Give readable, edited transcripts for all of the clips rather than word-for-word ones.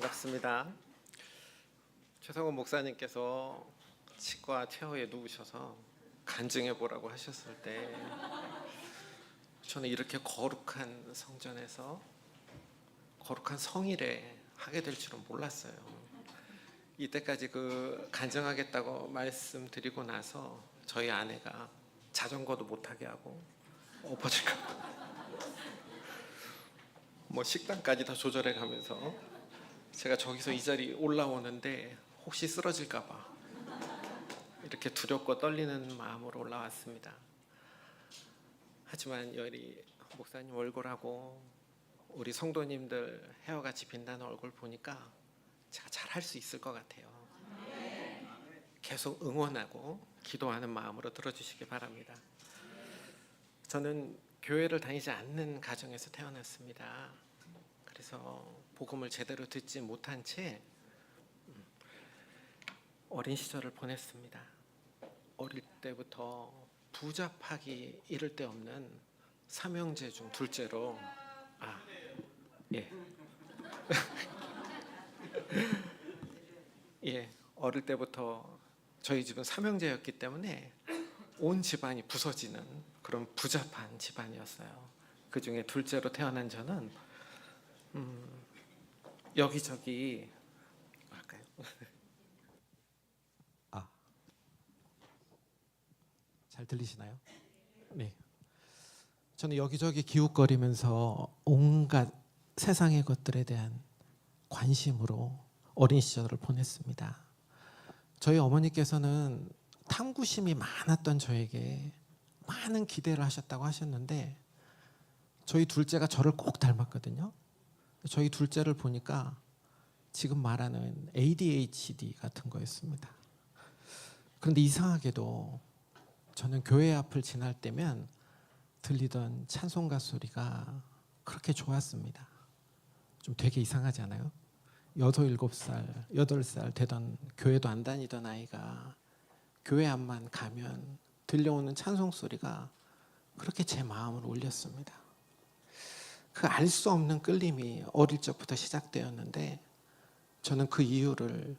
반갑습니다. 최성원 목사님께서 치과 퇴원에 누우셔서 간증해 보라고 하셨을 때 저는 이렇게 거룩한 성전에서 거룩한 성일에 하게 될 줄은 몰랐어요. 이때까지 그 간증하겠다고 말씀드리고 나서 저희 아내가 자전거도 못 타게 하고 엎어질까 뭐 식단까지 다 조절해 가면서 제가 저기서 이 자리 올라오는데 혹시 쓰러질까 봐 이렇게 두렵고 떨리는 마음으로 올라왔습니다. 하지만 여기 목사님 얼굴하고 우리 성도님들 헤어같이 빛나는 얼굴 보니까 제가 잘할 수 있을 것 같아요. 계속 응원하고 기도하는 마음으로 들어주시기 바랍니다. 저는 교회를 다니지 않는 가정에서 태어났습니다. 그래서 복음을 제대로 듣지 못한 채 어린 시절을 보냈습니다. 어릴 때부터 부잡하기 이를 데 없는 삼형제 중 둘째로 어릴 때부터 저희 집은 삼형제였기 때문에 온 집안이 부서지는 그런 부잡한 집안이었어요. 그 중에 둘째로 태어난 저는 여기저기 할까요? 잘 들리시나요? 네. 저는 여기저기 기웃거리면서 온갖 세상의 것들에 대한 관심으로 어린 시절을 보냈습니다. 저희 어머니께서는 탐구심이 많았던 저에게 많은 기대를 하셨다고 하셨는데 저희 둘째가 저를 꼭 닮았거든요. 저희 둘째를 보니까 지금 말하는 ADHD 같은 거였습니다. 그런데 이상하게도 저는 교회 앞을 지날 때면 들리던 찬송가 소리가 그렇게 좋았습니다. 좀 되게 이상하지 않아요? 6, 7살, 8살 되던 교회도 안 다니던 아이가 교회 앞만 가면 들려오는 찬송 소리가 그렇게 제 마음을 울렸습니다. 그 알 수 없는 끌림이 어릴 적부터 시작되었는데 저는 그 이유를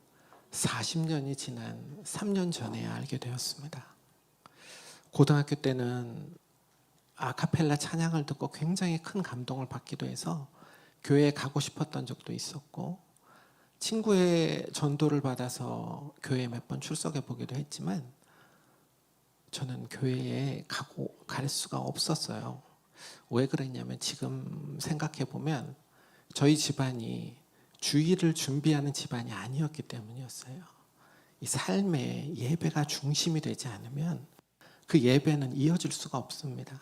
40년이 지난 3년 전에 알게 되었습니다. 고등학교 때는 아카펠라 찬양을 듣고 굉장히 큰 감동을 받기도 해서 교회에 가고 싶었던 적도 있었고 친구의 전도를 받아서 교회에 몇 번 출석해 보기도 했지만 저는 교회에 갈 수가 없었어요. 왜 그랬냐면 지금 생각해 보면 저희 집안이 주일을 준비하는 집안이 아니었기 때문이었어요. 이 삶에 예배가 중심이 되지 않으면 그 예배는 이어질 수가 없습니다.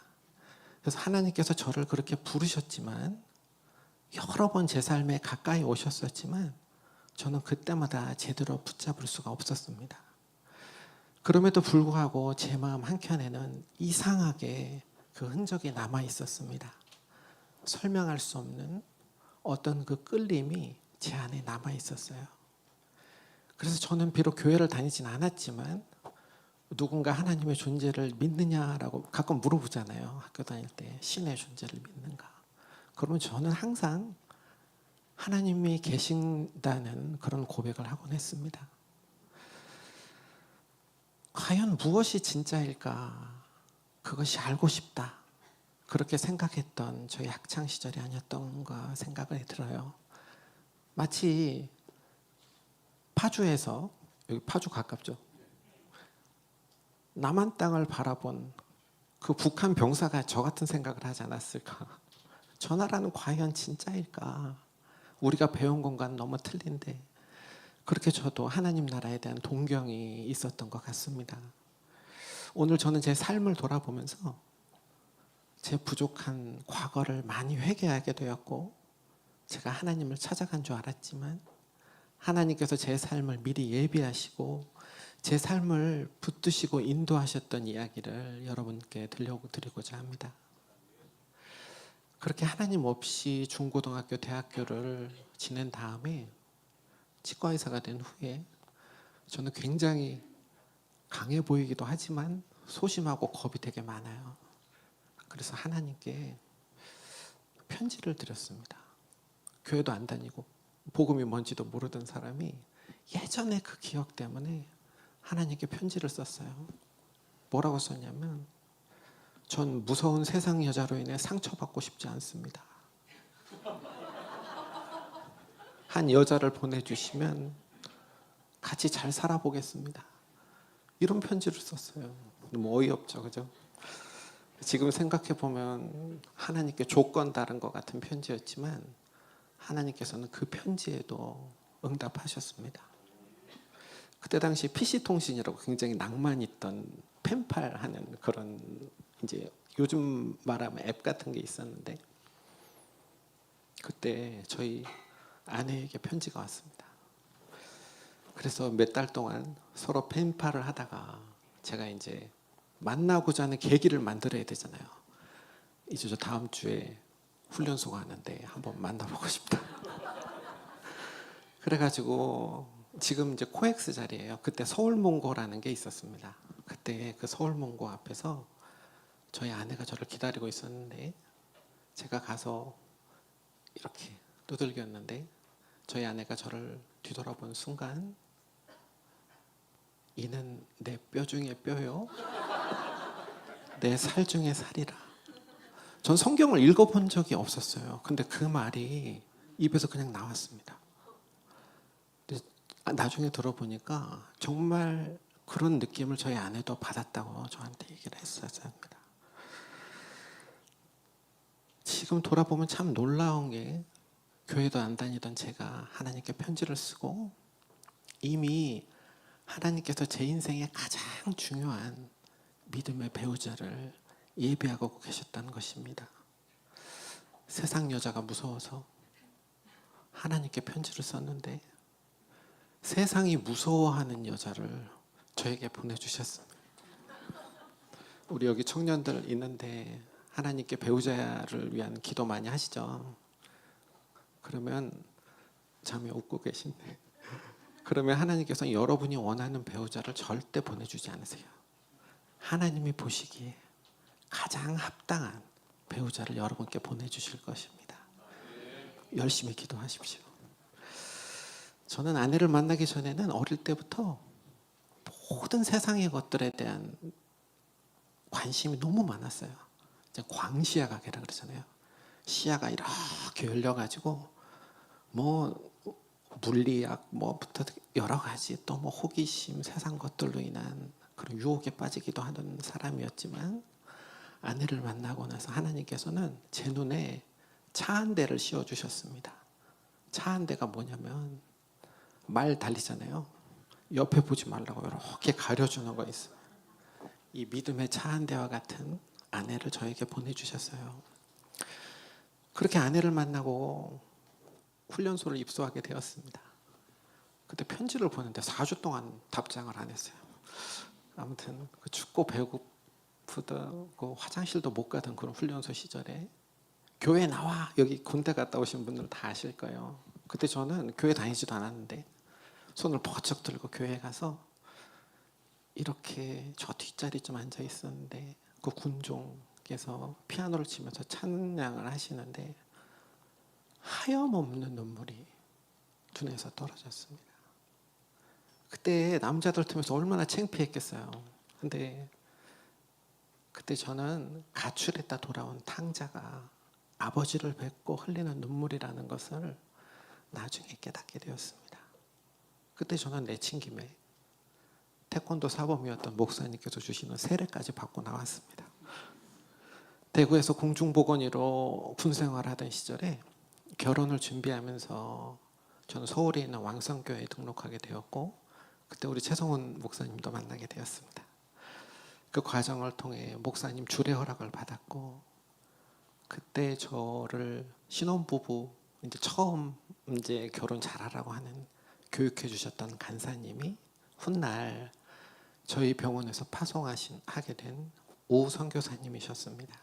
그래서 하나님께서 저를 그렇게 부르셨지만 여러 번 제 삶에 가까이 오셨었지만 저는 그때마다 제대로 붙잡을 수가 없었습니다. 그럼에도 불구하고 제 마음 한켠에는 이상하게 그 흔적이 남아 있었습니다. 설명할 수 없는 어떤 그 끌림이 제 안에 남아 있었어요. 그래서 저는 비록 교회를 다니진 않았지만 누군가 하나님의 존재를 믿느냐라고 가끔 물어보잖아요. 학교 다닐 때 신의 존재를 믿는가. 그러면 저는 항상 하나님이 계신다는 그런 고백을 하곤 했습니다. 과연 무엇이 진짜일까? 그것이 알고 싶다. 그렇게 생각했던 저희 학창시절이 아니었던가 생각이 들어요. 마치 파주에서, 여기 파주 가깝죠? 남한 땅을 바라본 그 북한 병사가 저 같은 생각을 하지 않았을까? 저 나라는 과연 진짜일까? 우리가 배운 것과는 너무 틀린데 그렇게 저도 하나님 나라에 대한 동경이 있었던 것 같습니다. 오늘 저는 제 삶을 돌아보면서 제 부족한 과거를 많이 회개하게 되었고 제가 하나님을 찾아간 줄 알았지만 하나님께서 제 삶을 미리 예비하시고 제 삶을 붙드시고 인도하셨던 이야기를 여러분께 들려드리고자 합니다. 그렇게 하나님 없이 중고등학교, 대학교를 지낸 다음에 치과 의사가 된 후에 저는 굉장히 강해 보이기도 하지만 소심하고 겁이 되게 많아요. 그래서 하나님께 편지를 드렸습니다. 교회도 안 다니고 복음이 뭔지도 모르던 사람이 예전에 그 기억 때문에 하나님께 편지를 썼어요. 뭐라고 썼냐면, 전 무서운 세상 여자로 인해 상처받고 싶지 않습니다. 한 여자를 보내주시면 같이 잘 살아보겠습니다. 이런 편지를 썼어요. 너무 어이없죠, 그죠? 지금 생각해 보면 하나님께 조건 다른 것 같은 편지였지만 하나님께서는 그 편지에도 응답하셨습니다. 그때 당시 PC통신이라고 굉장히 낭만 있던 펜팔하는 그런, 이제 요즘 말하면 앱 같은 게 있었는데, 그때 저희 아내에게 편지가 왔습니다. 그래서 몇 달 동안 서로 펜팔을 하다가 제가 이제 만나고자 하는 계기를 만들어야 되잖아요. 이제 저 다음 주에 훈련소 가는데 한번 만나보고 싶다. 그래가지고 지금 이제 코엑스 자리예요. 그때 서울몽고라는 게 있었습니다. 그때 그 서울몽고 앞에서 저희 아내가 저를 기다리고 있었는데, 제가 가서 이렇게 두들겼는데 저희 아내가 저를 뒤돌아본 순간, 이는 내 뼈 중에 뼈요, 내 살 중에 살이라. 전 성경을 읽어본 적이 없었어요. 근데 그 말이 입에서 그냥 나왔습니다. 근데 나중에 들어보니까 정말 그런 느낌을 저희 아내도 받았다고 저한테 얘기를 했었습니다. 지금 돌아보면 참 놀라운 게, 교회도 안 다니던 제가 하나님께 편지를 쓰고 이미 하나님께서 제 인생에 가장 중요한 믿음의 배우자를 예비하고 계셨다는 것입니다. 세상 여자가 무서워서 하나님께 편지를 썼는데 세상이 무서워하는 여자를 저에게 보내주셨습니다. 우리 여기 청년들 있는데 하나님께 배우자를 위한 기도 많이 하시죠? 그러면 잠이 웃고 계신데, 그러면 하나님께서 여러분이 원하는 배우자를 절대 보내주지 않으세요. 하나님이 보시기에 가장 합당한 배우자를 여러분께 보내주실 것입니다. 열심히 기도하십시오. 저는 아내를 만나기 전에는 어릴 때부터 모든 세상의 것들에 대한 관심이 너무 많았어요. 이제 광시야각이라 그러잖아요. 시야가 이렇게 열려가지고 뭐 물리학 뭐부터 여러 가지, 또 뭐 호기심, 세상 것들로 인한 그런 유혹에 빠지기도 하는 사람이었지만, 아내를 만나고 나서 하나님께서는 제 눈에 차 한 대를 씌워주셨습니다. 차 한 대가 뭐냐면, 말 달리잖아요. 옆에 보지 말라고 이렇게 가려주는 거 있어요. 이 믿음의 차 한 대와 같은 아내를 저에게 보내주셨어요. 그렇게 아내를 만나고 훈련소를 입소하게 되었습니다. 그때 편지를 보냈는데 4주 동안 답장을 안 했어요. 아무튼 그 춥고 배고프고 화장실도 못 가던 그런 훈련소 시절에, 교회 나와, 여기 군대 갔다 오신 분들 다 아실 거예요. 그때 저는 교회 다니지도 않았는데 손을 번쩍 들고 교회 가서 이렇게 저 뒷자리 좀 앉아 있었는데, 그 군종께서 피아노를 치면서 찬양을 하시는데 하염없는 눈물이 눈에서 떨어졌습니다. 그때 남자들 틈에서 얼마나 창피했겠어요. 근데 그때 저는 가출했다 돌아온 탕자가 아버지를 뵙고 흘리는 눈물이라는 것을 나중에 깨닫게 되었습니다. 그때 저는 내친김에 태권도 사범이었던 목사님께서 주시는 세례까지 받고 나왔습니다. 대구에서 공중보건의로 군생활하던 시절에 결혼을 준비하면서 저는 서울에 있는 왕성교회에 등록하게 되었고, 그때 우리 최성훈 목사님도 만나게 되었습니다. 그 과정을 통해 목사님 주례 허락을 받았고, 그때 저를 신혼부부, 이제 처음 이제 결혼 잘하라고 하는 교육해 주셨던 간사님이 훗날 저희 병원에서 파송하게 된 오 선교사님이셨습니다.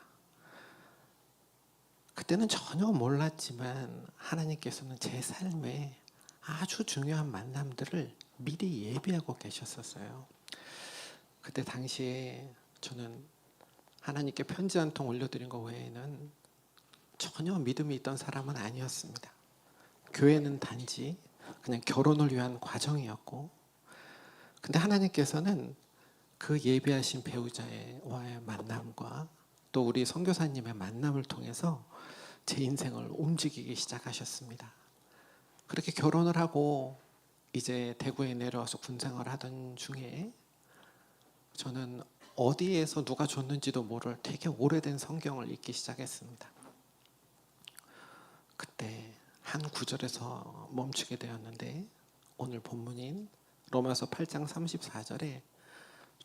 그때는 전혀 몰랐지만 하나님께서는 제 삶에 아주 중요한 만남들을 미리 예비하고 계셨었어요. 그때 당시에 저는 하나님께 편지 한 통 올려드린 것 외에는 전혀 믿음이 있던 사람은 아니었습니다. 교회는 단지 그냥 결혼을 위한 과정이었고, 근데 하나님께서는 그 예비하신 배우자와의 만남과 또 우리 선교사님의 만남을 통해서 제 인생을 움직이기 시작하셨습니다. 그렇게 결혼을 하고 이제 대구에 내려와서 군생활을 하던 중에 저는 어디에서 누가 줬는지도 모를 되게 오래된 성경을 읽기 시작했습니다. 그때 한 구절에서 멈추게 되었는데, 오늘 본문인 로마서 8장 34절에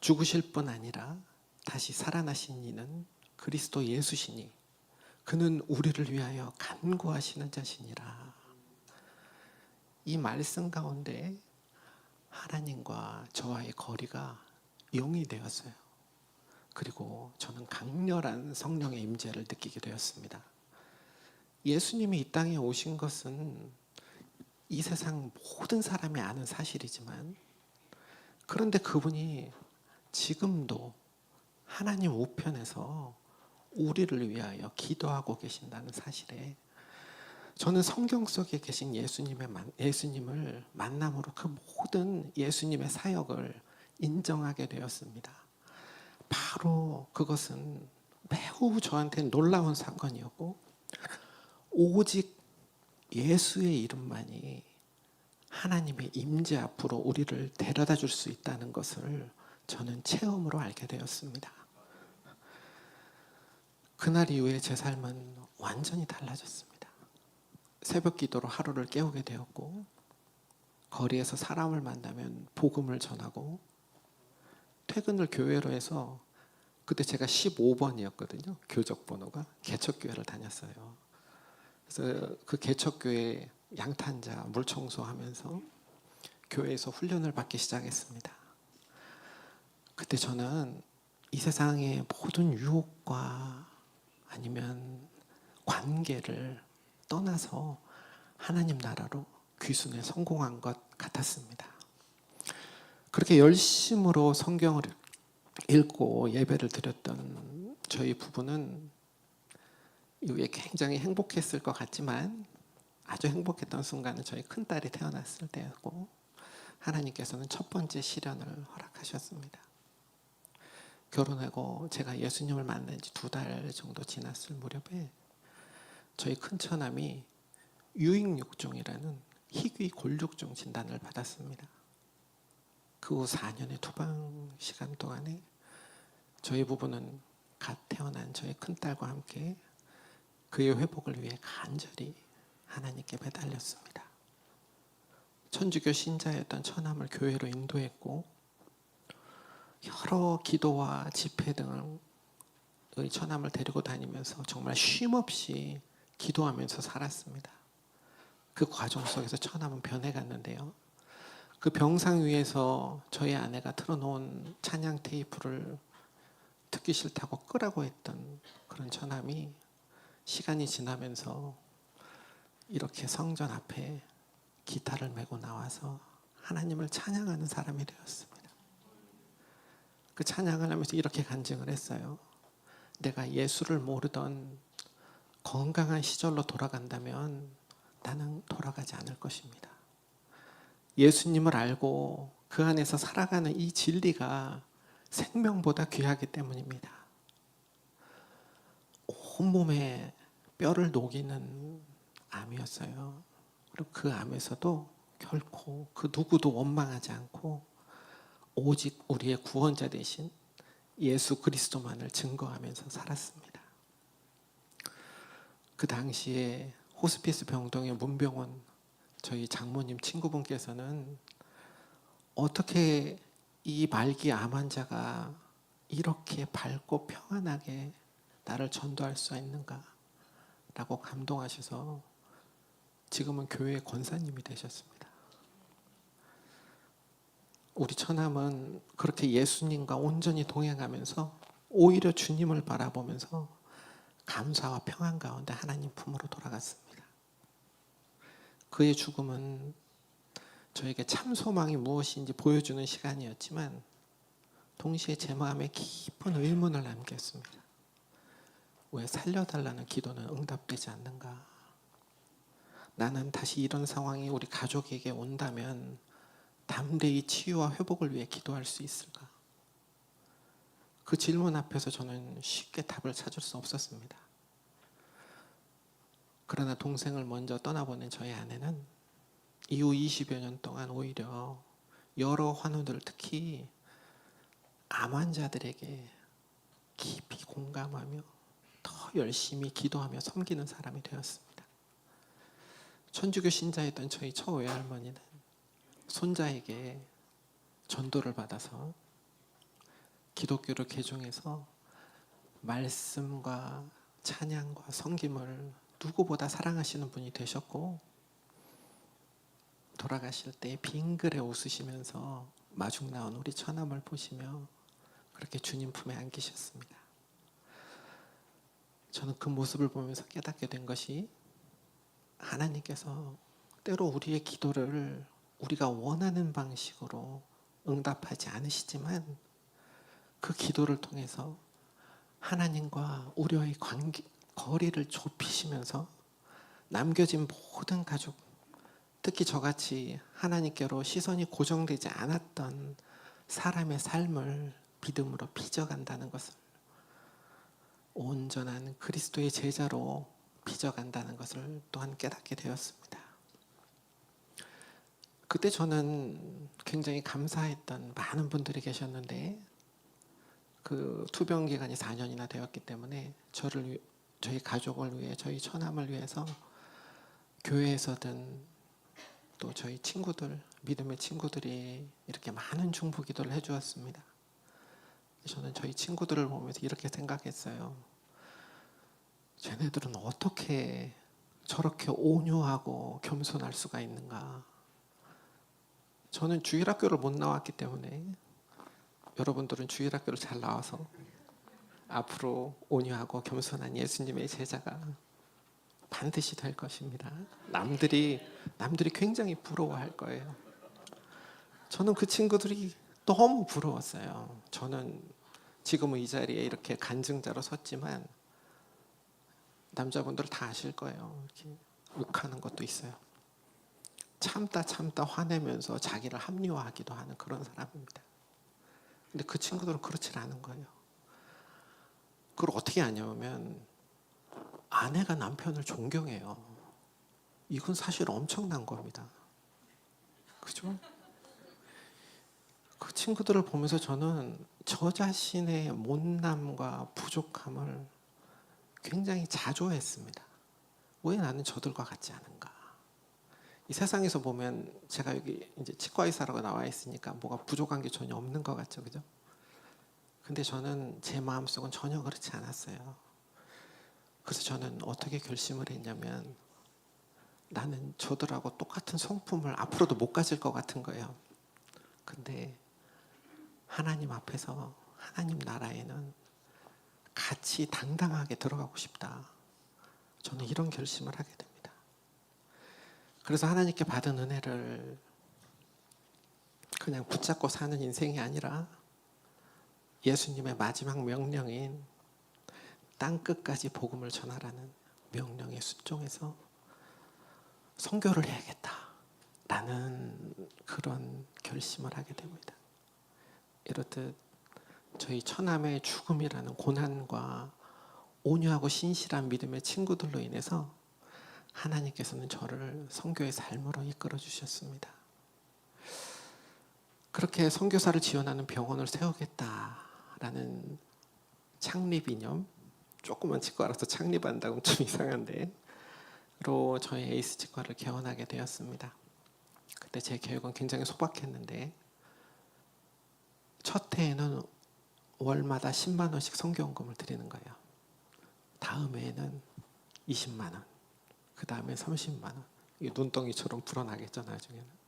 죽으실 뿐 아니라 다시 살아나신 이는 그리스도 예수시니 그는 우리를 위하여 간구하시는 자시니라. 이 말씀 가운데 하나님과 저와의 거리가 0이 되었어요. 그리고 저는 강렬한 성령의 임재를 느끼게 되었습니다. 예수님이 이 땅에 오신 것은 이 세상 모든 사람이 아는 사실이지만, 그런데 그분이 지금도 하나님 우편에서 우리를 위하여 기도하고 계신다는 사실에 저는 성경 속에 계신 예수님을 만남으로 그 모든 예수님의 사역을 인정하게 되었습니다. 바로 그것은 매우 저한테 놀라운 사건이었고, 오직 예수의 이름만이 하나님의 임재 앞으로 우리를 데려다 줄 수 있다는 것을 저는 체험으로 알게 되었습니다. 그날 이후에 제 삶은 완전히 달라졌습니다. 새벽 기도로 하루를 깨우게 되었고, 거리에서 사람을 만나면 복음을 전하고, 퇴근을 교회로 해서, 그때 제가 15번이었거든요. 교적 번호가. 개척교회를 다녔어요. 그래서 그 개척교회 양탄자 물 청소하면서 교회에서 훈련을 받기 시작했습니다. 그때 저는 이 세상의 모든 유혹과 아니면 관계를 떠나서 하나님 나라로 귀순에 성공한 것 같았습니다. 그렇게 열심으로 성경을 읽고 예배를 드렸던 저희 부부는 이후에 굉장히 행복했을 것 같지만, 아주 행복했던 순간은 저희 큰딸이 태어났을 때였고, 하나님께서는 첫 번째 시련을 허락하셨습니다. 결혼하고 제가 예수님을 만난 지 2달 정도 지났을 무렵에 저희 큰처남이 유익육종이라는 희귀 골육종 진단을 받았습니다. 그 후 4년의 투병 시간 동안에 저희 부부는 갓 태어난 저희 큰딸과 함께 그의 회복을 위해 간절히 하나님께 매달렸습니다. 천주교 신자였던 처남을 교회로 인도했고, 여러 기도와 집회 등의 처남을 데리고 다니면서 정말 쉼없이 기도하면서 살았습니다. 그 과정 속에서 처남은 변해갔는데요. 그 병상 위에서 저희 아내가 틀어놓은 찬양 테이프를 듣기 싫다고 끄라고 했던 그런 처남이 시간이 지나면서 이렇게 성전 앞에 기타를 메고 나와서 하나님을 찬양하는 사람이 되었습니다. 그 찬양을 하면서 이렇게 간증을 했어요. 내가 예수를 모르던 건강한 시절로 돌아간다면 나는 돌아가지 않을 것입니다. 예수님을 알고 그 안에서 살아가는 이 진리가 생명보다 귀하기 때문입니다. 온몸에 뼈를 녹이는 암이었어요. 그리고 그 암에서도 결코 그 누구도 원망하지 않고 오직 우리의 구원자 되신 예수 그리스도만을 증거하면서 살았습니다. 그 당시에 호스피스 병동의 문병원 저희 장모님 친구분께서는 어떻게 이 말기 암 환자가 이렇게 밝고 평안하게 나를 전도할 수 있는가 라고 감동하셔서 지금은 교회 권사님이 되셨습니다. 우리 처남은 그렇게 예수님과 온전히 동행하면서 오히려 주님을 바라보면서 감사와 평안 가운데 하나님 품으로 돌아갔습니다. 그의 죽음은 저에게 참 소망이 무엇인지 보여주는 시간이었지만, 동시에 제 마음에 깊은 의문을 남겼습니다. 왜 살려달라는 기도는 응답되지 않는가? 나는 다시 이런 상황이 우리 가족에게 온다면 담대히 치유와 회복을 위해 기도할 수 있을까? 그 질문 앞에서 저는 쉽게 답을 찾을 수 없었습니다. 그러나 동생을 먼저 떠나보낸 저희 아내는 이후 20여 년 동안 오히려 여러 환우들, 특히 암 환자들에게 깊이 공감하며 더 열심히 기도하며 섬기는 사람이 되었습니다. 천주교 신자였던 저희 처외할머니는 손자에게 전도를 받아서 기독교를 개종해서 말씀과 찬양과 섬김을 누구보다 사랑하시는 분이 되셨고, 돌아가실 때 빙그레 웃으시면서 마중 나온 우리 처남을 보시며 그렇게 주님 품에 안기셨습니다. 저는 그 모습을 보면서 깨닫게 된 것이, 하나님께서 때로 우리의 기도를 우리가 원하는 방식으로 응답하지 않으시지만 그 기도를 통해서 하나님과 우리의 거리를 좁히시면서 남겨진 모든 가족, 특히 저같이 하나님께로 시선이 고정되지 않았던 사람의 삶을 믿음으로 빚어간다는 것을, 온전한 그리스도의 제자로 빚어간다는 것을 또한 깨닫게 되었습니다. 그때 저는 굉장히 감사했던 많은 분들이 계셨는데, 그 투병 기간이 4년이나 되었기 때문에 저희 가족을 위해, 저희 처남을 위해서 교회에서든 또 저희 친구들, 믿음의 친구들이 이렇게 많은 중보 기도를 해주었습니다. 저는 저희 친구들을 보면서 이렇게 생각했어요. 쟤네들은 어떻게 저렇게 온유하고 겸손할 수가 있는가. 저는 주일학교를 못 나왔기 때문에 여러분들은 주일학교를 잘 나와서 앞으로 온유하고 겸손한 예수님의 제자가 반드시 될 것입니다. 남들이 굉장히 부러워할 거예요. 저는 그 친구들이 너무 부러웠어요. 저는 지금은 이 자리에 이렇게 간증자로 섰지만 남자분들 다 아실 거예요. 이렇게 욱하는 것도 있어요. 참다 화내면서 자기를 합리화하기도 하는 그런 사람입니다. 근데 그 친구들은 그렇지 않은 거예요. 그걸 어떻게 아냐면 아내가 남편을 존경해요. 이건 사실 엄청난 겁니다. 그죠? 그 친구들을 보면서 저는 저 자신의 못남과 부족함을 굉장히 자조했습니다. 왜 나는 저들과 같지 않은가? 이 세상에서 보면 제가 여기 이제 치과 의사라고 나와 있으니까 뭐가 부족한 게 전혀 없는 것 같죠, 그죠? 근데 저는 제 마음속은 전혀 그렇지 않았어요. 그래서 저는 어떻게 결심을 했냐면, 나는 저들하고 똑같은 성품을 앞으로도 못 가질 것 같은 거예요. 근데 하나님 앞에서, 하나님 나라에는 같이 당당하게 들어가고 싶다. 저는 이런 결심을 하게 됩니다. 그래서 하나님께 받은 은혜를 그냥 붙잡고 사는 인생이 아니라 예수님의 마지막 명령인 땅끝까지 복음을 전하라는 명령에 순종해서 선교를 해야겠다라는 그런 결심을 하게 됩니다. 이렇듯 저희 처남의 죽음이라는 고난과 온유하고 신실한 믿음의 친구들로 인해서 하나님께서는 저를 선교의 삶으로 이끌어 주셨습니다. 그렇게 선교사를 지원하는 병원을 세우겠다라는 창립 이념, 조그만 치과라서 창립한다고 좀 이상한데, 로 저희 에이스 치과를 개원하게 되었습니다. 그때 제 계획은 굉장히 소박했는데, 첫 해에는 월마다 10만 원씩 선교원금을 드리는 거예요. 다음 해에는 20만 원, 그 다음에 30만 원. 이게 눈덩이처럼 불어나겠죠, 나중에는.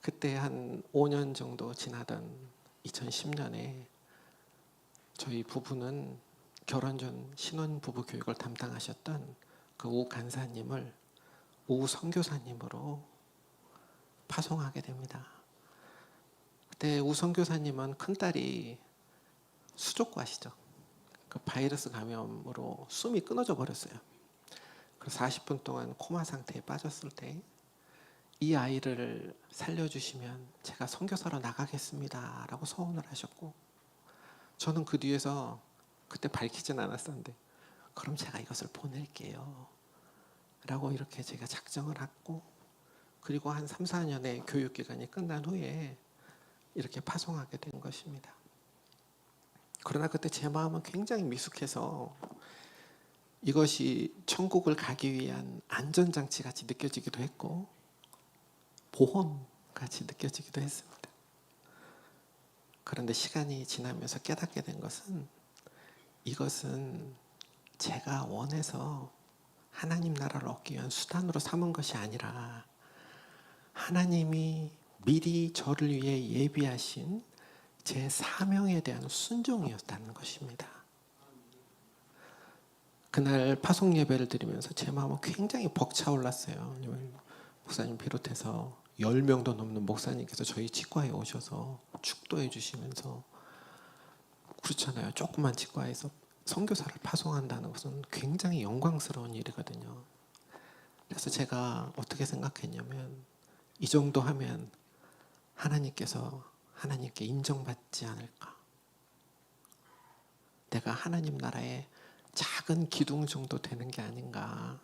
그때 한 5년 정도 지나던 2010년에 저희 부부는 결혼 전 신혼부부 교육을 담당하셨던 그 우 간사님을 우 선교사님으로 파송하게 됩니다. 그때 우 선교사님은 큰딸이 수족과시죠. 그 바이러스 감염으로 숨이 끊어져 버렸어요. 40분 동안 코마 상태에 빠졌을 때 이 아이를 살려주시면 제가 선교사로 나가겠습니다 라고 소원을 하셨고, 저는 그 뒤에서 그때 밝히진 않았었는데 그럼 제가 이것을 보낼게요 라고 이렇게 제가 작정을 했고, 그리고 한 3, 4년의 교육기간이 끝난 후에 이렇게 파송하게 된 것입니다. 그러나 그때 제 마음은 굉장히 미숙해서 이것이 천국을 가기 위한 안전장치 같이 느껴지기도 했고 보험 같이 느껴지기도 했습니다. 그런데 시간이 지나면서 깨닫게 된 것은, 이것은 제가 원해서 하나님 나라를 얻기 위한 수단으로 삼은 것이 아니라 하나님이 미리 저를 위해 예비하신 제 사명에 대한 순종이었다는 것입니다. 그날 파송 예배를 드리면서 제 마음은 굉장히 벅차올랐어요. 목사님 비롯해서 10명도 넘는 목사님께서 저희 치과에 오셔서 축도해 주시면서, 그렇잖아요. 조그만 치과에서 선교사를 파송한다는 것은 굉장히 영광스러운 일이거든요. 그래서 제가 어떻게 생각했냐면, 이 정도 하면 하나님께 인정받지 않을까. 내가 하나님 나라의 작은 기둥 정도 되는 게 아닌가.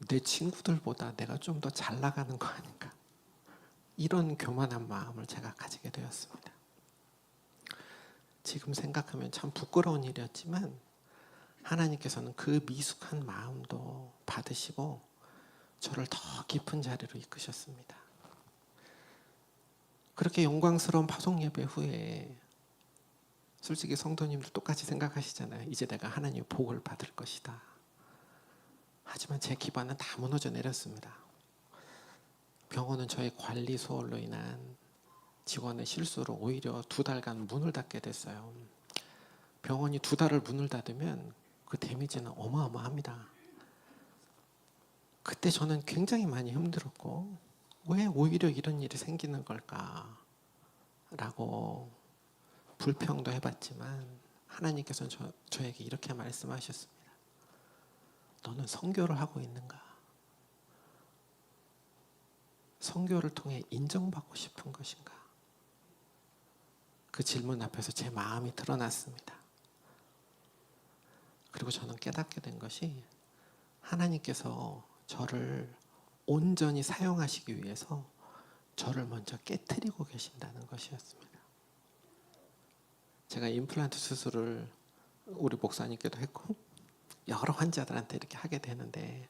내 친구들보다 내가 좀 더 잘 나가는 거 아닌가. 이런 교만한 마음을 제가 가지게 되었습니다. 지금 생각하면 참 부끄러운 일이었지만 하나님께서는 그 미숙한 마음도 받으시고 저를 더 깊은 자리로 이끄셨습니다. 그렇게 영광스러운 파송 예배 후에 솔직히 성도님들 똑같이 생각하시잖아요. 이제 내가 하나님의 복을 받을 것이다. 하지만 제 기반은 다 무너져 내렸습니다. 병원은 저의 관리 소홀로 인한 직원의 실수로 오히려 2달간 문을 닫게 됐어요. 병원이 2달을 문을 닫으면 그 데미지는 어마어마합니다. 그때 저는 굉장히 많이 힘들었고, 왜 오히려 이런 일이 생기는 걸까? 라고 불평도 해봤지만 하나님께서는 저에게 이렇게 말씀하셨습니다. 너는 선교를 하고 있는가? 선교를 통해 인정받고 싶은 것인가? 그 질문 앞에서 제 마음이 드러났습니다. 그리고 저는 깨닫게 된 것이, 하나님께서 저를 온전히 사용하시기 위해서 저를 먼저 깨트리고 계신다는 것이었습니다. 제가 임플란트 수술을 우리 목사님께도 했고 여러 환자들한테 이렇게 하게 되는데,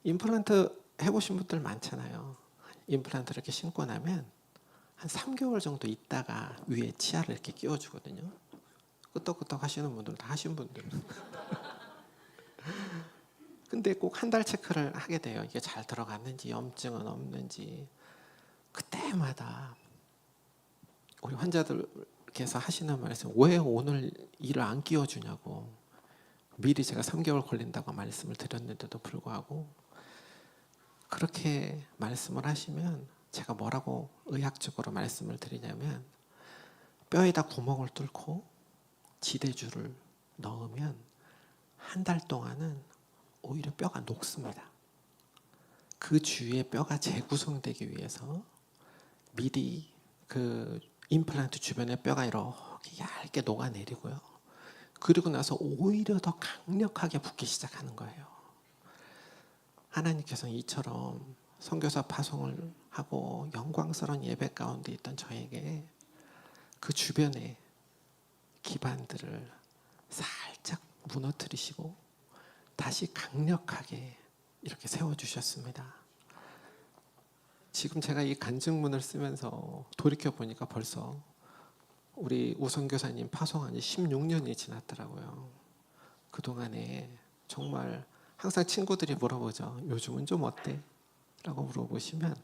임플란트 해보신 분들 많잖아요. 임플란트 이렇게 신고 나면 한 3개월 정도 있다가 위에 치아를 이렇게 끼워주거든요. 끄떡끄떡 하시는 분들 다 하신 분들. 근데 꼭 한 달 체크를 하게 돼요. 이게 잘 들어갔는지, 염증은 없는지. 그때마다 우리 환자들께서 하시는 말씀, 왜 오늘 이를 안 끼워주냐고. 미리 제가 3개월 걸린다고 말씀을 드렸는데도 불구하고 그렇게 말씀을 하시면 제가 뭐라고 의학적으로 말씀을 드리냐면, 뼈에다 구멍을 뚫고 지대줄을 넣으면 한 달 동안은 오히려 뼈가 녹습니다. 그 주위에 뼈가 재구성되기 위해서 미리 그 임플란트 주변에 뼈가 이렇게 얇게 녹아내리고요. 그리고 나서 오히려 더 강력하게 붓기 시작하는 거예요. 하나님께서는 이처럼 선교사 파송을 하고 영광스러운 예배 가운데 있던 저에게 그 주변의 기반들을 살짝 무너뜨리시고 다시 강력하게 이렇게 세워주셨습니다. 지금 제가 이 간증문을 쓰면서 돌이켜보니까 벌써 우리 우선교사님 파송한 지 16년이 지났더라고요. 그동안에 정말 항상 친구들이 물어보죠. 요즘은 좀 어때? 라고 물어보시면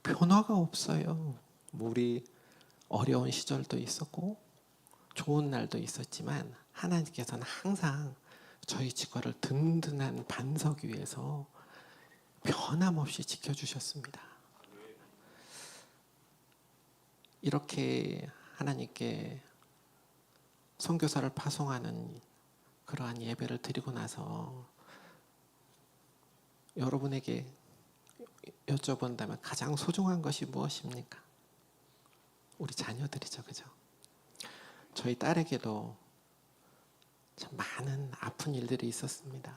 변화가 없어요. 우리 어려운 시절도 있었고 좋은 날도 있었지만 하나님께서는 항상 저희 치과를 든든한 반석 위에서 변함없이 지켜주셨습니다. 이렇게 하나님께 선교사를 파송하는 그러한 이러한 예배를 드리고 나서 여러분에게 여쭤본다면 가장 소중한 것이 무엇입니까? 우리 자녀들이죠, 그죠? 저희 딸에게도 참 많은 아픈 일들이 있었습니다.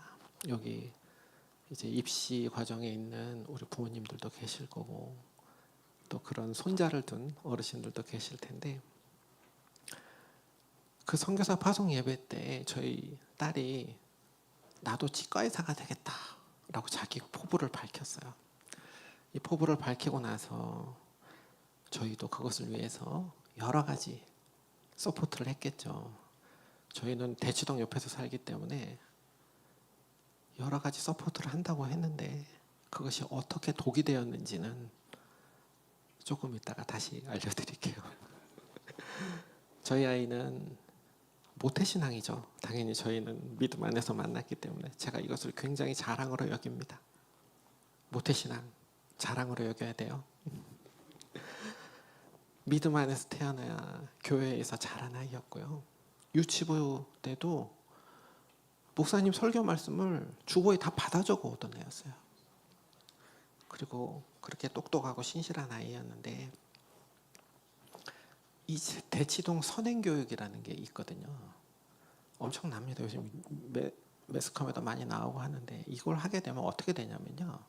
여기 이제 입시 과정에 있는 우리 부모님들도 계실 거고 또 그런 손자를 둔 어르신들도 계실 텐데 그 선교사 파송 예배 때 저희 딸이 나도 치과 의사가 되겠다라고 자기 포부를 밝혔어요. 이 포부를 밝히고 나서 저희도 그것을 위해서 여러 가지 서포트를 했겠죠. 저희는 대치동 옆에서 살기 때문에 여러 가지 서포트를 한다고 했는데 그것이 어떻게 독이 되었는지는 조금 이따가 다시 알려드릴게요. 저희 아이는 모태신앙이죠. 당연히 저희는 믿음 안에서 만났기 때문에 제가 이것을 굉장히 자랑으로 여깁니다. 모태신앙 자랑으로 여겨야 돼요. 믿음 안에서 태어나야 교회에서 자란 아이였고요. 유치부 때도 목사님 설교 말씀을 주보에 다 받아 적어 오던 애였어요. 그리고 그렇게 똑똑하고 신실한 아이였는데 이 대치동 선행교육이라는 게 있거든요. 엄청납니다. 요즘 매스컴에도 많이 나오고 하는데 이걸 하게 되면 어떻게 되냐면요.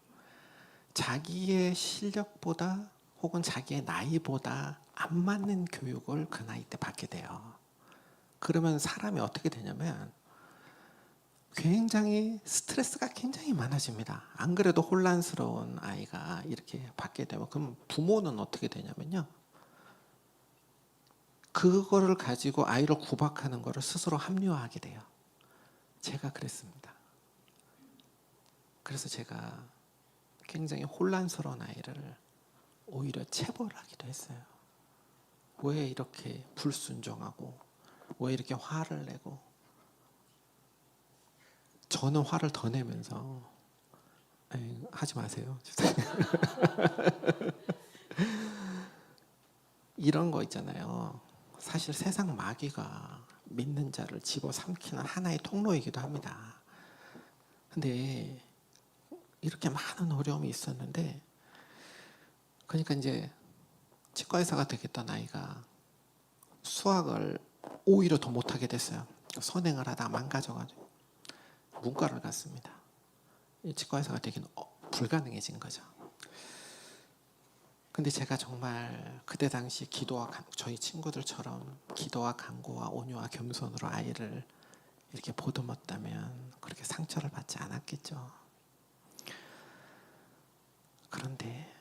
자기의 실력보다 혹은 자기의 나이보다 안 맞는 교육을 그 나이 때 받게 돼요. 그러면 사람이 어떻게 되냐면 굉장히 스트레스가 굉장히 많아집니다. 안 그래도 혼란스러운 아이가 이렇게 받게 되면 그럼 부모는 어떻게 되냐면요. 그거를 가지고 아이를 구박하는 거를 스스로 합리화하게 돼요. 제가 그랬습니다. 그래서 제가 굉장히 혼란스러운 아이를 오히려 체벌을 하기도 했어요. 왜 이렇게 불순종하고 왜 이렇게 화를 내고 저는 화를 더 내면서 하지 마세요. 이런 거 있잖아요. 사실 세상 마귀가 믿는 자를 집어삼키는 하나의 통로이기도 합니다. 근데 이렇게 많은 어려움이 있었는데 그러니까 이제 치과 의사가 되겠던 아이가 수학을 오히려 더 못하게 됐어요. 선행을 하다 망가져가지고 문과를 갔습니다. 치과 의사가 되기는 불가능해진 거죠. 근데 제가 정말 그때 당시 기도와 저희 친구들처럼 기도와 간구와 온유와 겸손으로 아이를 이렇게 보듬었다면 그렇게 상처를 받지 않았겠죠. 그런데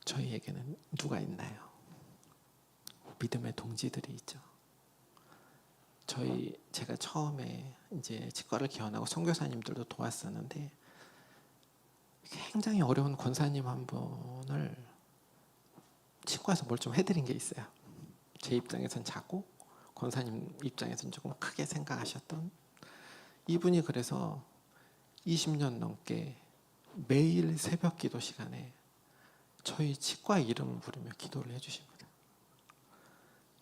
저희에게는 누가 있나요? 믿음의 동지들이 있죠. 제가 처음에 이제 치과를 개원하고 선교사님들도 도왔었는데 굉장히 어려운 권사님 한 분을 치과에서 뭘 좀 해드린 게 있어요. 제 입장에선 작고 권사님 입장에선 조금 크게 생각하셨던 이분이 그래서 20년 넘게 매일 새벽 기도 시간에 저희 치과 이름을 부르며 기도를 해주십니다.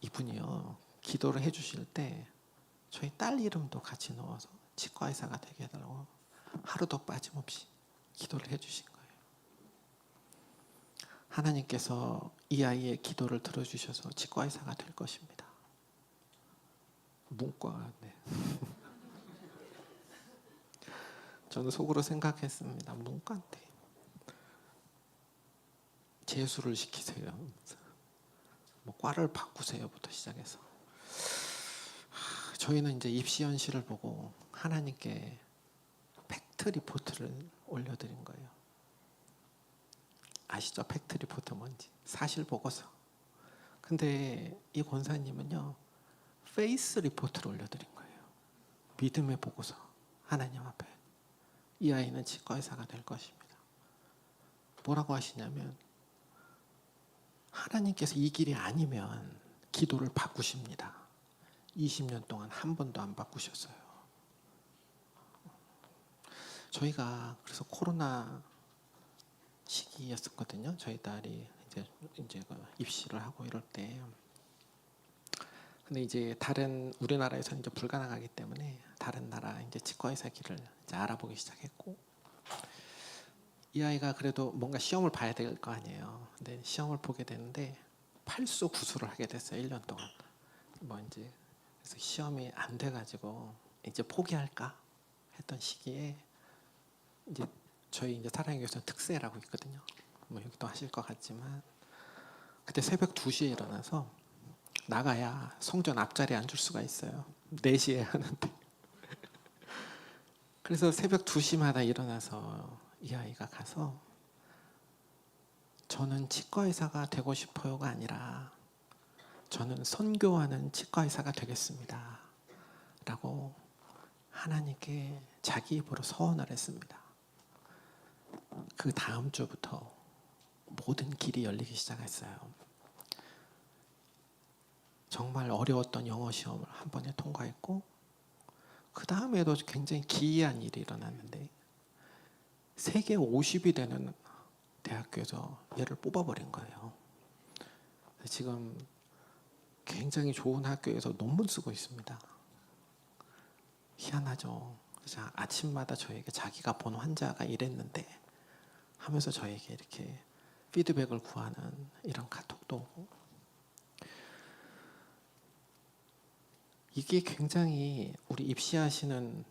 이분이요 기도를 해주실 때 저희 딸 이름도 같이 넣어서 치과 의사가 되게 해달라고 하루도 빠짐없이 기도를 해주신 거예요. 하나님께서 이 아이의 기도를 들어주셔서 치과 의사가 될 것입니다. 문과가 네. 저는 속으로 생각했습니다. 문과인데 재수를 시키세요. 뭐 과를 바꾸세요부터 시작해서 저희는 이제 입시 현실을 보고 하나님께 팩트 리포트를 올려드린 거예요. 아시죠? 팩트 리포트 뭔지. 사실 보고서. 근데 이 권사님은요. 페이스 리포트를 올려드린 거예요. 믿음의 보고서. 하나님 앞에. 이 아이는 치과 의사가 될 것입니다. 뭐라고 하시냐면 하나님께서 이 길이 아니면 기도를 바꾸십니다. 20년 동안 한 번도 안 바꾸셨어요. 저희가 그래서 코로나 시기였었거든요. 저희 딸이 이제 입시를 하고 이럴 때. 근데 이제 다른 우리나라에서는 이제 불가능하기 때문에 다른 치과 의사 길을 이제 알아보기 시작했고, 이 아이가 그래도 뭔가 시험을 봐야 될 거 아니에요. 근데 시험을 보게 되는데 팔수 구수를 하게 됐어요. 1년 동안. 뭐 이제 그래서 시험이 안 돼가지고 이제 포기할까 했던 시기에 이제 저희 이제 사랑의 교회에서 특세라고 있거든요. 뭐 여기도 하실 것 같지만 그때 새벽 2시에 일어나서 나가야 성전 앞자리에 앉을 수가 있어요. 4시에 하는데. 그래서 새벽 2시마다 일어나서 이 아이가 가서 저는 치과 의사가 되고 싶어요가 아니라 저는 선교하는 치과 의사가 되겠습니다. 라고 하나님께 자기 입으로 서원을 했습니다. 그 다음 주부터 모든 길이 열리기 시작했어요. 정말 어려웠던 영어 시험을 한 번에 통과했고, 그 다음에도 굉장히 기이한 일이 일어났는데 세계 50이 되는 대학교에서 얘를 뽑아버린 거예요. 지금 굉장히 좋은 학교에서 논문 쓰고 있습니다. 희한하죠. 그래서 아침마다 저에게 자기가 본 환자가 이랬는데 하면서 저에게 이렇게 피드백을 구하는 이런 카톡도 오고, 이게 굉장히 우리 입시하시는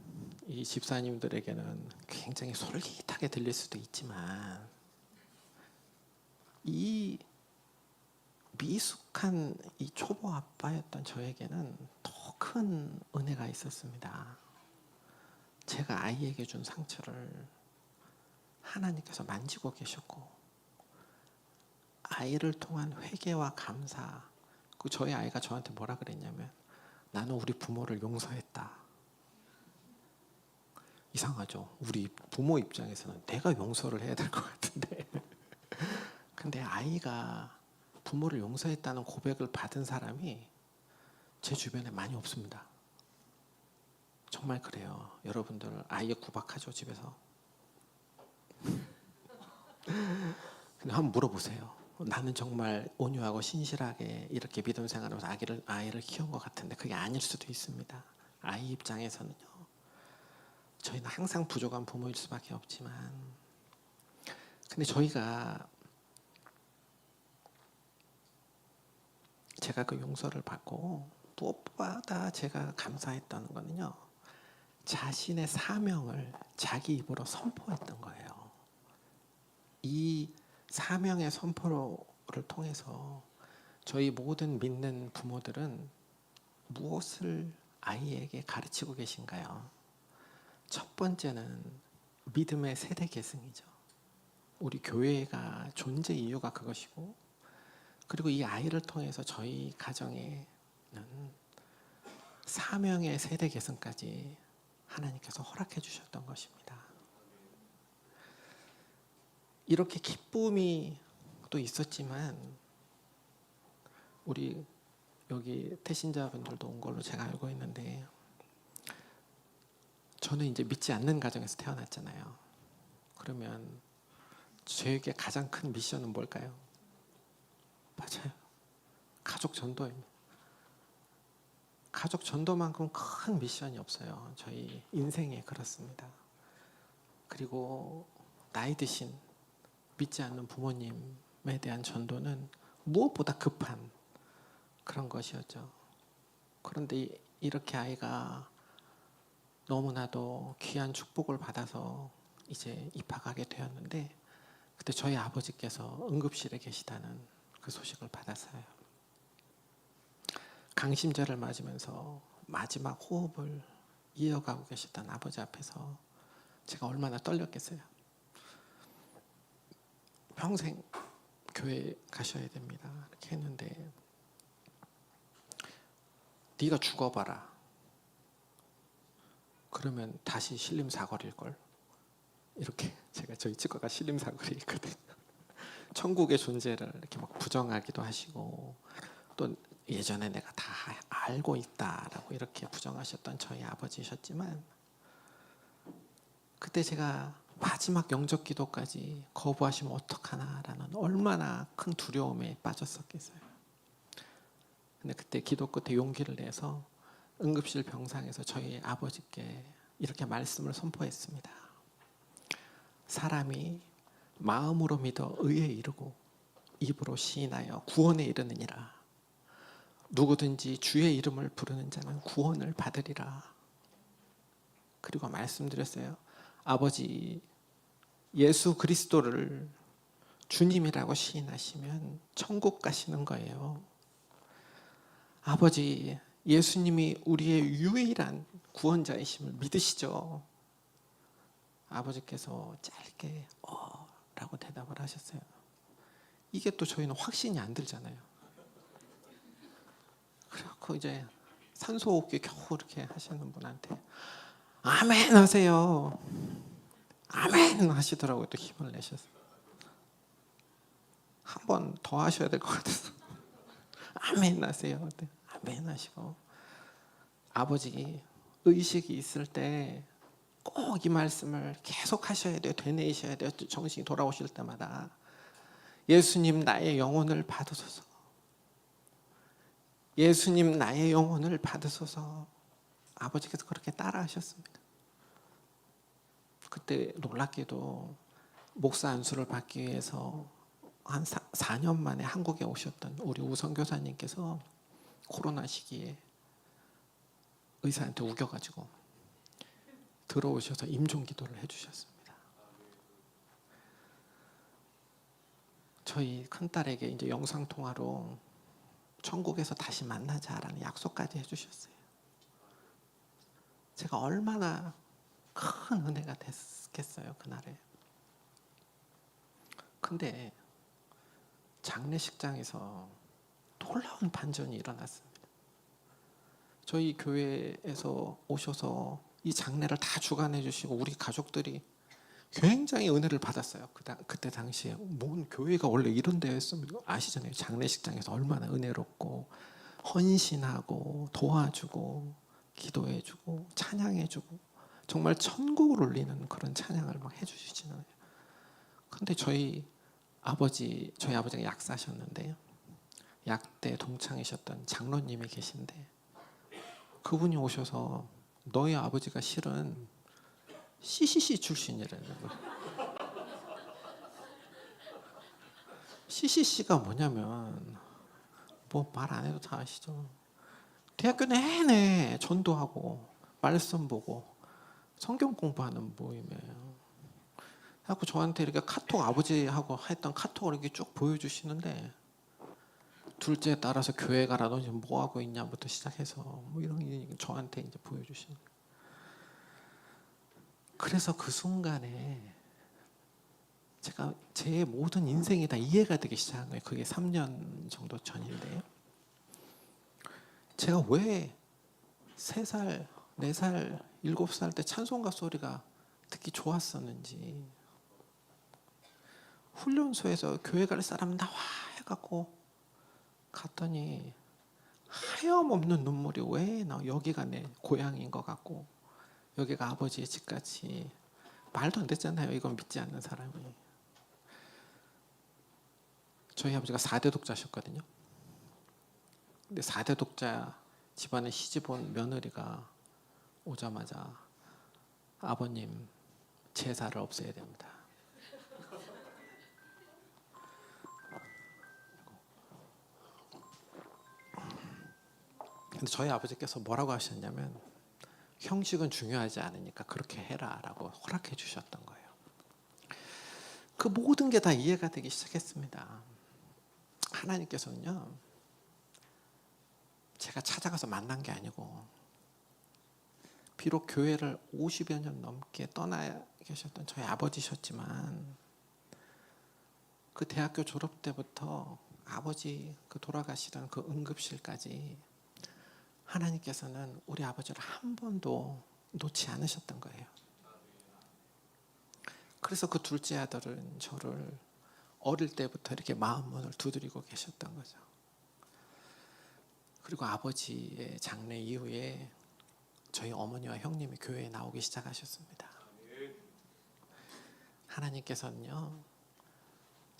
이 집사님들에게는 굉장히 솔깃하게 들릴 수도 있지만 이 미숙한 이 초보 아빠였던 저에게는 더 큰 은혜가 있었습니다. 제가 아이에게 준 상처를 하나님께서 만지고 계셨고, 아이를 통한 회개와 감사, 그 저희 아이가 저한테 뭐라 그랬냐면 나는 우리 부모를 용서했다. 이상하죠. 우리 부모 입장에서는 내가 용서를 해야 될 것 같은데 근데 아이가 부모를 용서했다는 고백을 받은 사람이 제 주변에 많이 없습니다. 정말 그래요. 여러분들 아이 구박하죠, 집에서? 근데 한번 물어보세요. 나는 정말 온유하고 신실하게 이렇게 믿음 생활하면서 아이를 키운 것 같은데 그게 아닐 수도 있습니다. 아이 입장에서는요. 저희는 항상 부족한 부모일 수밖에 없지만, 근데 제가 그 용서를 받고 무엇보다 제가 감사했던 거는요, 자신의 사명을 자기 입으로 선포했던 거예요. 이 사명의 선포를 통해서 저희 모든 믿는 부모들은 무엇을 아이에게 가르치고 계신가요? 첫 번째는 믿음의 세대 계승이죠. 우리 교회가 존재 이유가 그것이고, 그리고 이 아이를 통해서 저희 가정에는 사명의 세대 계승까지 하나님께서 허락해 주셨던 것입니다. 이렇게 기쁨이 또 있었지만 우리 여기 태신자분들도 온 걸로 제가 알고 있는데, 저는 이제 믿지 않는 가정에서 태어났잖아요. 그러면 저에게 가장 큰 미션은 뭘까요? 맞아요. 가족 전도입니다. 가족 전도만큼 큰 미션이 없어요. 저희 인생에 그렇습니다. 그리고 나이 드신 믿지 않는 부모님에 대한 전도는 무엇보다 급한 그런 것이었죠. 그런데 이렇게 아이가 너무나도 귀한 축복을 받아서 이제 입학하게 되었는데, 그때 저희 아버지께서 응급실에 계시다는 그 소식을 받았어요. 강심제를 맞으면서 마지막 호흡을 이어가고 계셨던 아버지 앞에서 제가 얼마나 떨렸겠어요. 평생 교회 가셔야 됩니다. 이렇게 했는데, 네가 죽어봐라. 그러면 다시 신림사거리일걸. 이렇게 제가 저희 치과가 신림사거리에 있거든요. 천국의 존재를 이렇게 막 부정하기도 하시고, 또 예전에 내가 다 알고 있다라고 이렇게 부정하셨던 저희 아버지셨지만, 그때 제가 마지막 영접 기도까지 거부하시면 어떡하나라는 얼마나 큰 두려움에 빠졌었겠어요. 근데 그때 기도 끝에 용기를 내서 응급실 병상에서 저희 아버지께 이렇게 말씀을 선포했습니다. 사람이 마음으로 믿어 의에 이르고 입으로 시인하여 구원에 이르느니라. 누구든지 주의 이름을 부르는 자는 구원을 받으리라. 그리고 말씀드렸어요. 아버지 예수 그리스도를 주님이라고 시인하시면 천국 가시는 거예요. 아버지 예수님이 우리의 유일한 구원자이심을 믿으시죠? 아버지께서 짧게 라고 대답을 하셨어요. 이게 또 저희는 확신이 안 들잖아요. 그래갖고 이제 산소호흡기 겨우 이렇게 하시는 분한테 아멘 하세요. 아멘 하시더라고요. 또 힘을 내셔서 한 번 더 하셔야 될 것 같아서 아멘 하세요. 아멘 하시고 아버지 의식이 있을 때 꼭 이 말씀을 계속 하셔야 돼요. 되뇌이셔야 돼요. 정신이 돌아오실 때마다 예수님 나의 영혼을 받으소서. 예수님 나의 영혼을 받으소서. 아버지께서 그렇게 따라 하셨습니다. 그때 놀랍게도 목사 안수를 받기 위해서 한 4년 만에 한국에 오셨던 우리 우성 교사님께서 코로나 시기에 의사한테 우겨가지고 들어오셔서 임종기도를 해주셨습니다. 저희 큰딸에게 이제 영상통화로 천국에서 다시 만나자라는 약속까지 해주셨어요. 제가 얼마나 큰 은혜가 됐겠어요, 그날에. 근데 장례식장에서 놀라운 반전이 일어났습니다. 저희 교회에서 오셔서 이 장례를 다 주관해 주시고 우리 가족들이 굉장히 은혜를 받았어요. 그때 당시에 뭔 교회가 원래 이런 데였으면 아시잖아요. 장례식장에서 얼마나 은혜롭고 헌신하고 도와주고 기도해주고 찬양해주고 정말 천국을 울리는 그런 찬양을 막 해주시잖아요. 근데 저희 아버지가 약사셨는데요. 약대 동창이셨던 장로님이 계신데 그분이 오셔서 너희 아버지가 실은 CCC 출신이라는 거예요. CCC가 뭐냐면 뭐 말 안 해도 다 아시죠. 대학교 내내 전도하고 말씀 보고 성경 공부하는 모임이에요. 그래서 저한테 이렇게 카톡 아버지하고 했던 카톡을 이렇게 쭉 보여주시는데 둘째에 따라서 교회 가라 너 지금 뭐 하고 있냐부터 시작해서 뭐 이런 게 저한테 이제 보여주시는. 그래서 그 순간에 제가 제 모든 인생이 다 이해가 되기 시작한 거예요. 그게 3년 정도 전인데요. 제가 왜 3살, 4살, 7살 때 찬송가 소리가 듣기 좋았었는지 훈련소에서 교회 갈 사람 나와 해갖고 갔더니 하염없는 눈물이 왜 나 여기가 내 고향인 것 같고 여기가 아버지의 집같이 말도 안 됐잖아요. 이건 믿지 않는 사람이. 저희 아버지가 4대 독자셨거든요. 근데 4대 독자 집안에 시집 온 며느리가 오자마자 아버님 제사를 없애야 됩니다. 근데 저희 아버지께서 뭐라고 하셨냐면 형식은 중요하지 않으니까 그렇게 해라라고 허락해 주셨던 거예요. 그 모든 게 다 이해가 되기 시작했습니다. 하나님께서는요, 제가 찾아가서 만난 게 아니고 비록 교회를 50여 년 넘게 떠나 계셨던 저희 아버지셨지만 그 대학교 졸업 때부터 아버지 그 돌아가시던 그 응급실까지 하나님께서는 우리 아버지를 한 번도 놓지 않으셨던 거예요. 그래서 그 둘째 아들은 저를 어릴 때부터 이렇게 마음문을 두드리고 계셨던 거죠. 그리고 아버지의 장례 이후에 저희 어머니와 형님이 교회에 나오기 시작하셨습니다. 하나님께서는요,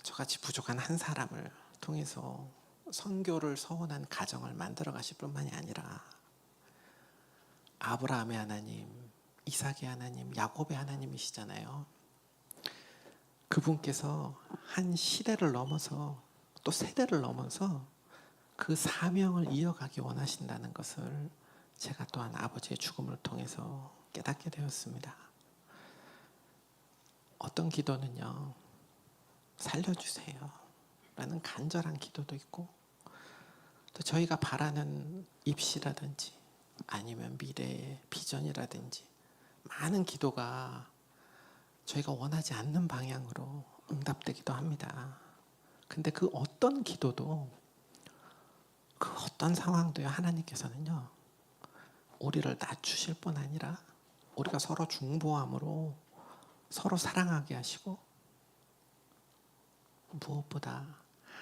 저같이 부족한 한 사람을 통해서 선교를 서원한 가정을 만들어 가실 뿐만이 아니라 아브라함의 하나님, 이삭의 하나님, 야곱의 하나님이시잖아요. 그분께서 한 시대를 넘어서 또 세대를 넘어서 그 사명을 이어가기 원하신다는 것을 제가 또한 아버지의 죽음을 통해서 깨닫게 되었습니다. 어떤 기도는요, 살려주세요 라는 간절한 기도도 있고, 또 저희가 바라는 입시라든지 아니면 미래의 비전이라든지 많은 기도가 저희가 원하지 않는 방향으로 응답되기도 합니다. 근데 그 어떤 기도도, 그 어떤 상황도요, 하나님께서는요, 우리를 낮추실 뿐 아니라 우리가 서로 중보함으로 서로 사랑하게 하시고, 무엇보다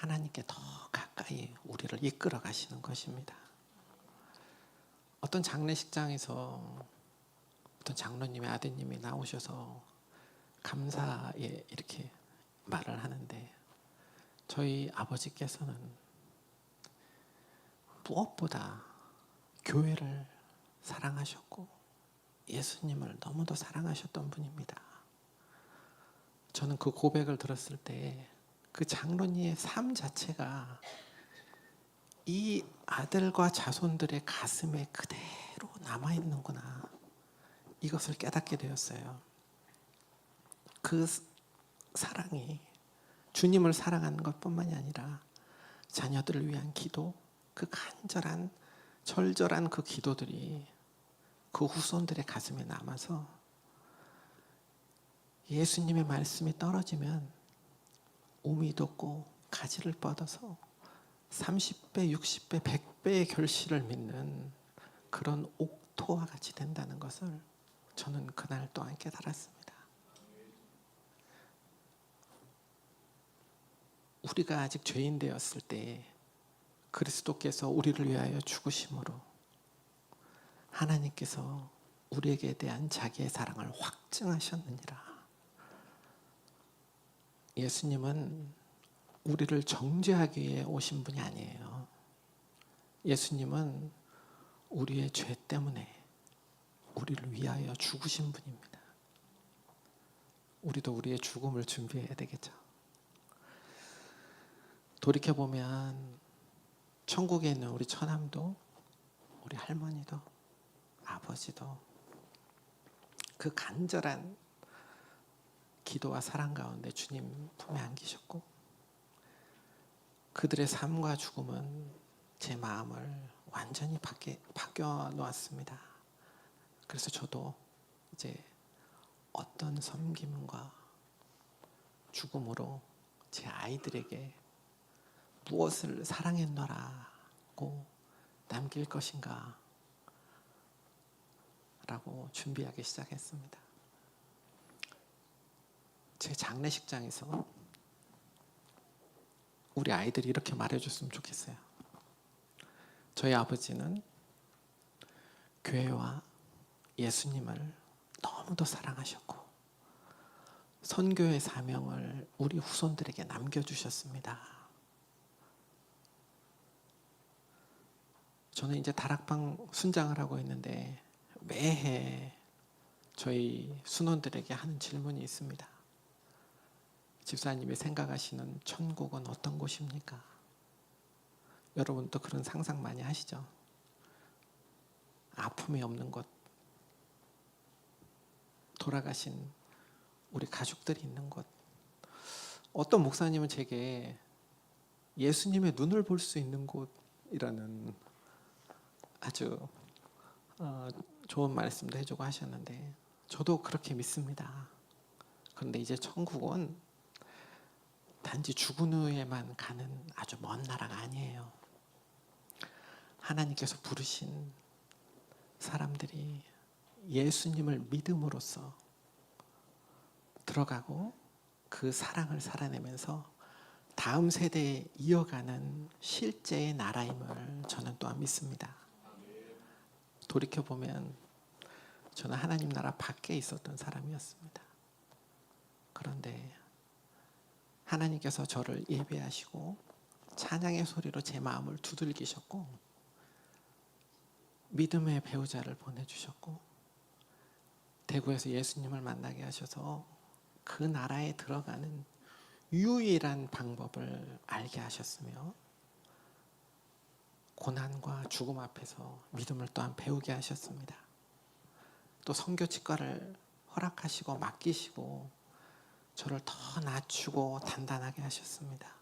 하나님께 더 가까이 우리를 이끌어 가시는 것입니다. 어떤 장례식장에서 어떤 장로님의 아드님이 나오셔서 감사에 이렇게 말을 하는데, 저희 아버지께서는 무엇보다 교회를 사랑하셨고 예수님을 너무도 사랑하셨던 분입니다. 저는 그 고백을 들었을 때 그 장로님의 삶 자체가 이 아들과 자손들의 가슴에 그대로 남아있는구나, 이것을 깨닫게 되었어요. 그 사랑이 주님을 사랑하는 것뿐만이 아니라 자녀들을 위한 기도, 그 간절한 절절한 그 기도들이 그 후손들의 가슴에 남아서 예수님의 말씀이 떨어지면 우미 돋고 가지를 뻗어서 30배, 60배, 100배의 결실을 믿는 그런 옥토와 같이 된다는 것을 저는 그날 또한 깨달았습니다. 우리가 아직 죄인 되었을 때 그리스도께서 우리를 위하여 죽으심으로 하나님께서 우리에게 대한 자기의 사랑을 확증하셨느니라. 예수님은 우리를 정죄하기 위해 오신 분이 아니에요. 예수님은 우리의 죄 때문에 우리를 위하여 죽으신 분입니다. 우리도 우리의 죽음을 준비해야 되겠죠. 돌이켜보면 천국에 있는 우리 처남도, 우리 할머니도, 아버지도 그 간절한 기도와 사랑 가운데 주님 품에 안기셨고, 그들의 삶과 죽음은 제 마음을 완전히 바뀌어 놓았습니다. 그래서 저도 이제 어떤 섬김과 죽음으로 제 아이들에게 무엇을 사랑했노라고 남길 것인가 라고 준비하기 시작했습니다. 제 장례식장에서 우리 아이들이 이렇게 말해줬으면 좋겠어요. 저희 아버지는 교회와 예수님을 너무도 사랑하셨고 선교의 사명을 우리 후손들에게 남겨주셨습니다. 저는 이제 다락방 순장을 하고 있는데 매해 저희 순원들에게 하는 질문이 있습니다. 집사님이 생각하시는 천국은 어떤 곳입니까? 여러분도 그런 상상 많이 하시죠? 아픔이 없는 곳, 돌아가신 우리 가족들이 있는 곳. 어떤 목사님은 제게 예수님의 눈을 볼 수 있는 곳이라는 아주 좋은 말씀도 해주고 하셨는데, 저도 그렇게 믿습니다. 그런데 이제 천국은 단지 죽은 후에만 가는 아주 먼 나라가 아니에요. 하나님께서 부르신 사람들이 예수님을 믿음으로써 들어가고 그 사랑을 살아내면서 다음 세대에 이어가는 실제의 나라임을 저는 또한 믿습니다. 돌이켜보면 저는 하나님 나라 밖에 있었던 사람이었습니다. 그런데 하나님께서 저를 예배하시고 찬양의 소리로 제 마음을 두들기셨고 믿음의 배우자를 보내주셨고 대구에서 예수님을 만나게 하셔서 그 나라에 들어가는 유일한 방법을 알게 하셨으며 고난과 죽음 앞에서 믿음을 또한 배우게 하셨습니다. 또 선교 직과를 허락하시고 맡기시고 저를 더 낮추고 단단하게 하셨습니다.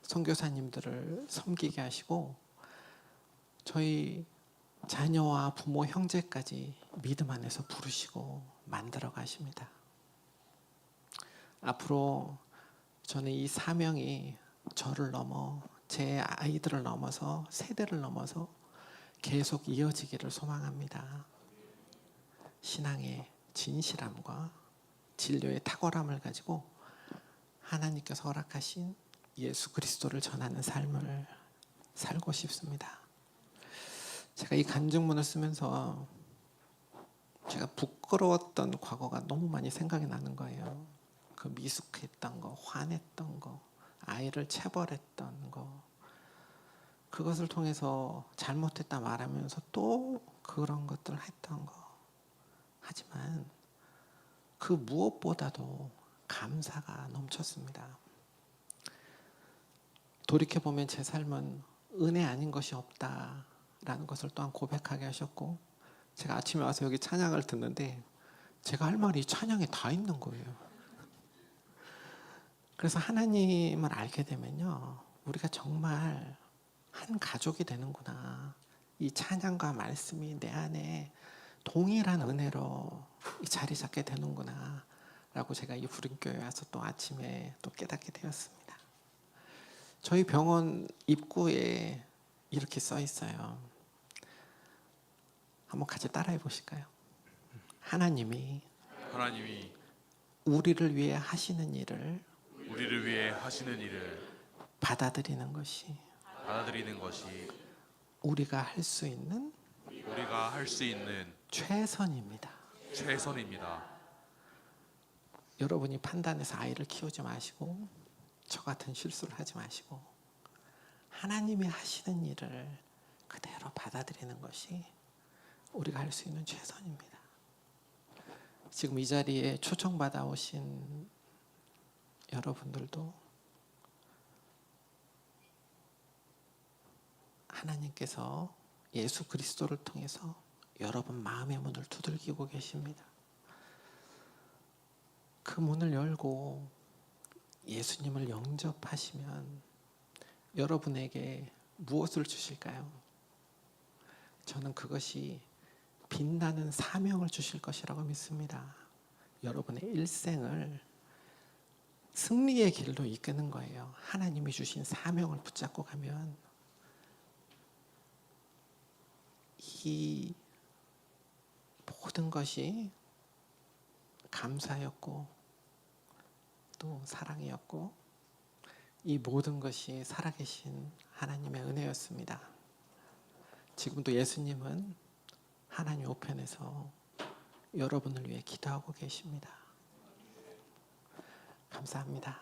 선교사님들을 섬기게 하시고 저희 자녀와 부모 형제까지 믿음 안에서 부르시고 만들어 가십니다. 앞으로 저는 이 사명이 저를 넘어 제 아이들을 넘어서 세대를 넘어서 계속 이어지기를 소망합니다. 신앙의 진실함과 진료의 탁월함을 가지고 하나님께서 허락하신 예수 그리스도를 전하는 삶을 살고 싶습니다. 제가 이 간증문을 쓰면서 제가 부끄러웠던 과거가 너무 많이 생각이 나는 거예요. 그 미숙했던 거, 화냈던 거, 아이를 체벌했던 거, 그것을 통해서 잘못했다 말하면서 또 그런 것들을 했던 거. 하지만 그 무엇보다도 감사가 넘쳤습니다. 돌이켜보면 제 삶은 은혜 아닌 것이 없다라는 것을 또한 고백하게 하셨고, 제가 아침에 와서 여기 찬양을 듣는데 제가 할 말이 찬양에 다 있는 거예요. 그래서 하나님을 알게 되면요, 우리가 정말 한 가족이 되는구나. 이 찬양과 말씀이 내 안에 동일한 은혜로 자리 잡게 되는구나 라고 제가 이 부름교회에 와서 또 아침에 또 깨닫게 되었습니다. 저희 병원 입구에 이렇게 써 있어요. 한번 같이 따라해 보실까요? 하나님이 우리를 위해 하시는 일을 받아들이는 것이 우리가 할 수 있는 최선입니다. 여러분이 판단해서 아이를 키우지 마시고 저 같은 실수를 하지 마시고 하나님이 하시는 일을 그대로 받아들이는 것이 우리가 할 수 있는 최선입니다. 지금 이 자리에 초청받아 오신 여러분들도 하나님께서 예수 그리스도를 통해서 여러분 마음의 문을 두들기고 계십니다. 그 문을 열고 예수님을 영접하시면 여러분에게 무엇을 주실까요? 저는 그것이 빛나는 사명을 주실 것이라고 믿습니다. 여러분의 일생을 승리의 길로 이끄는 거예요. 하나님이 주신 사명을 붙잡고 가면 이 모든 것이 감사였고 또 사랑이었고 이 모든 것이 살아계신 하나님의 은혜였습니다. 지금도 예수님은 하나님 우편에서 여러분을 위해 기도하고 계십니다. 감사합니다.